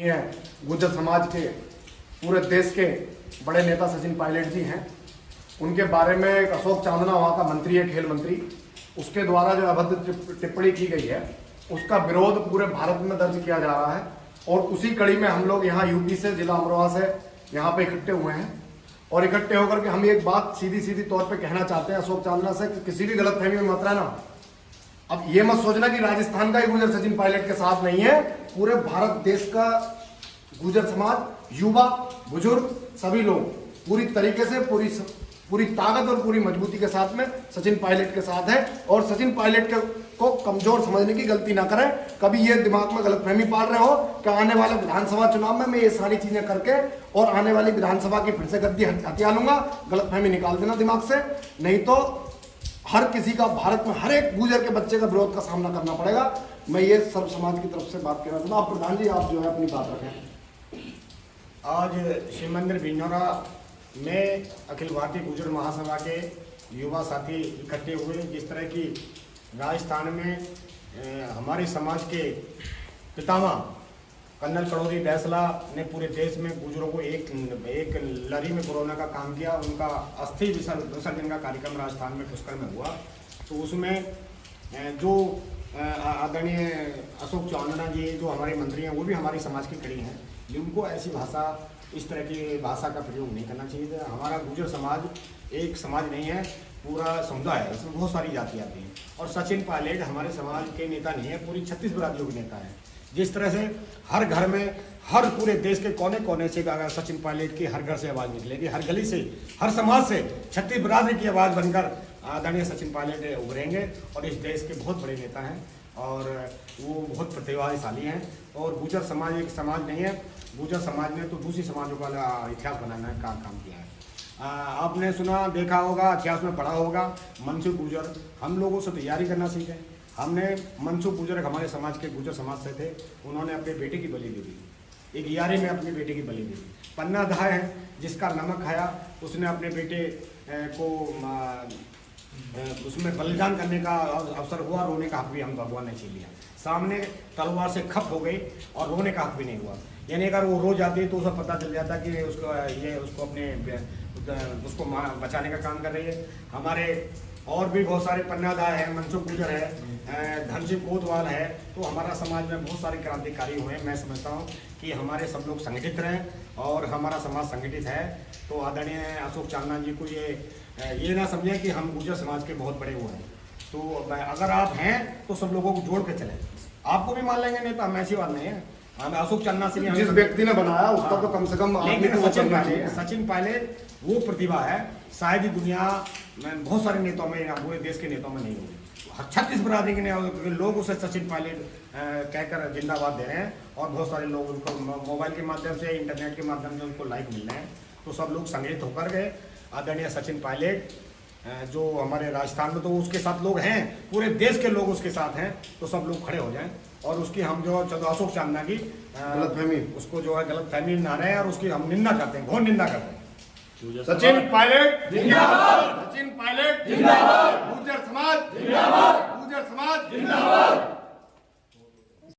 है गुर्जर समाज के पूरे देश के बड़े नेता सचिन पायलट जी हैं। उनके बारे में एक अशोक चांदना वहाँ का मंत्री है, खेल मंत्री, उसके द्वारा जो अभद्र टिप्पणी की गई है उसका विरोध पूरे भारत में दर्ज किया जा रहा है। और उसी कड़ी में हम लोग यहाँ यूपी से, जिला अमरोहा से यहाँ पे इकट्ठे हुए हैं और इकट्ठे होकर के हम एक बात सीधी तौर पे कहना चाहते हैं अशोक चांदना से कि किसी भी गलतफहमी में मत रहना। अब ये मत सोचना कि राजस्थान का ही गुर्जर सचिन पायलट के साथ नहीं है, पूरे भारत देश का गुर्जर समाज, युवा, बुजुर्ग, सभी लोग पूरी तरीके से पूरी ताकत और पूरी मजबूती के साथ में सचिन पायलट के साथ है। और सचिन पायलट को कमजोर समझने की गलती ना करें। कभी ये दिमाग में गलतफहमी पाल रहे हो कि आने वाले विधानसभा चुनाव में मैं ये सारी चीजें करके और आने वाली विधानसभा की फिर से गद्दी हथिया लूंगा, गलतफहमी निकाल देना दिमाग से, नहीं तो हर किसी का भारत में हर एक गुर्जर के बच्चे का विरोध का सामना करना पड़ेगा। मैं ये सर्व समाज की तरफ से बात कर रहा था। आप प्रधान जी, आप जो है अपनी बात रखें। आज शिव मंदिर बिजनौरा में अखिल भारतीय गुर्जर महासभा के युवा साथी इकट्ठे हुए। जिस तरह की राजस्थान में हमारे समाज के पितामह कर्नल कड़ोरी बैसला ने पूरे देश में गुर्जरों को एक लड़ी में कोरोना का काम किया। उनका अस्थि विसर्जन का कार्यक्रम राजस्थान में पुष्कर में हुआ। तो उसमें जो आदरणीय अशोक चांदना जी जो हमारे मंत्री हैं वो भी हमारे समाज की खड़ी हैं। उनको ऐसी भाषा, इस तरह की भाषा का प्रयोग नहीं करना चाहिए था। हमारा गुर्जर समाज एक समाज नहीं है, पूरा समुदाय है, इसमें बहुत सारी जातियाँ आती हैं। और सचिन पायलट हमारे समाज के नेता नहीं है, पूरी 36 बिरादरियों के नेता हैं। जिस तरह से हर घर में, हर पूरे देश के कोने कोने से अगर सचिन पायलट की हर घर से आवाज़ निकलेगी, हर गली से, हर समाज से 36 बिरादरी की आवाज़ बनकर आदरणीय सचिन पायलट उभरेंगे और इस देश के बहुत बड़े नेता हैं और वो बहुत प्रतिभाशाली हैं। और गुर्जर समाज एक समाज नहीं है, गुर्जर समाज ने तो दूसरी समाजों का इतिहास बनाने का काम किया है। आपने सुना, देखा होगा, इतिहास में पढ़ा होगा, मनसुख गुर्जर। हम लोगों से तैयारी करना सीखे। हमने मनसुख गुर्जर हमारे समाज के गुर्जर समाज से थे, उन्होंने अपने बेटे की बलि दी थी। 11 में अपने बेटे की बलि दी थी। पन्ना दाह है, जिसका नमक खाया उसने अपने बेटे को उसमें बलिदान करने का अवसर हुआ। रोने का हक भी हम भगवान ने छीन लिया। सामने तलवार से खप हो गई और रोने का हक भी नहीं हुआ। यानी अगर वो रो जाती तो उसे पता चल जाता कि उसको उसको बचाने का काम कर रही है। हमारे और भी बहुत सारे पन्नादा है, मनसुख गुर्जर है, धन सिंह कोतवाल है। तो हमारा समाज में बहुत सारे क्रांतिकारी हुए हैं। मैं समझता हूँ कि हमारे सब लोग संगठित रहें और हमारा समाज संगठित है। तो आदरणीय अशोक चांदना जी को ये ना समझें कि हम गुर्जर समाज के बहुत बड़े हुए हैं। तो अगर आप हैं तो सब लोगों को जोड़ के चलें। आपको भी मान लेंगे नेता, हम ऐसी बात नहीं है। हमें अशोक चांदना से जिस व्यक्ति ने बनाया उसका तो कम से कम सचिन पायलट वो प्रतिभा है, शायद ही दुनिया में बहुत सारे नेताओं में, पूरे देश के नेताओं में नहीं होगी। 36 बिरादरी के लोग उसे सचिन पायलट कहकर जिंदाबाद दे रहे हैं और बहुत सारे लोग उनको मोबाइल के माध्यम से, इंटरनेट के माध्यम से उनको लाइक मिल रहे हैं। तो सब लोग संगठित होकर गए। आदरणीय सचिन पायलट जो हमारे राजस्थान में, तो उसके साथ लोग हैं, पूरे देश के लोग उसके साथ हैं। तो सब लोग खड़े हो जाएं और उसकी हम जो अशोक चांदना की गलतफहमी, उसको जो है गलतफहमी ना रहे और उसकी हम निंदा करते हैं, घोर निंदा करते हैं। सचिन पायलट जिंदाबाद, सचिन पायलट जिंदाबाद, गुर्जर समाज जिंदाबाद, गुर्जर समाज जिंदाबाद।